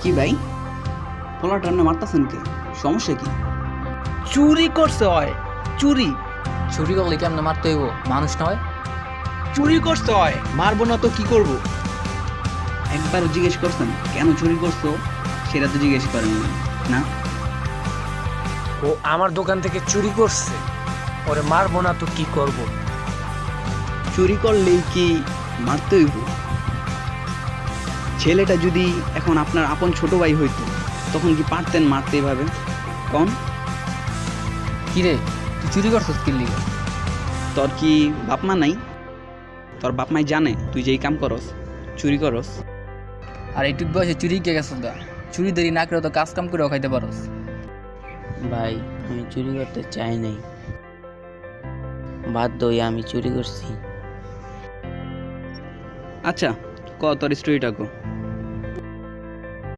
কি ভাই, পোলাটা এমনি মারতাছেন কে? সমস্যা কি? চুরি করছে হয়, চুরি চুরি করলে কেমনে মারতে হইব? মানুষ নয়? চুরি করছে হয়, মারবো না তো কি করব? একবারও জিজ্ঞেস করছেন কেন চুরি করছো? সেটা তো জিজ্ঞেস করেন না। ও আমার দোকান থেকে চুরি করছে, ওরে মারবো না তো কি করব? চুরি করলেই কি মারতে হইব? ছেলেটা যদি এখন আপনার আপন ছোট ভাই হইতো তখন কি পারতেন মারতে এভাবে? কন, কিরে, তুই চুরি করছিস কি লিগে? তোর কি বাপ মা নাই? তোর বাপ মাই জানে তুই যে এই কাম করস, চুরি করস? আর এইটুক বয়সে চুরি কে গেছিস গা? চুরি দেরি না করে তো কাজ কাম করেও খাইতে পারস। ভাই আমি চুরি করতে চাই নাই, বাধ্য হয়ে আমি চুরি করছি। আচ্ছা, ক তোর স্টোরিটা কো।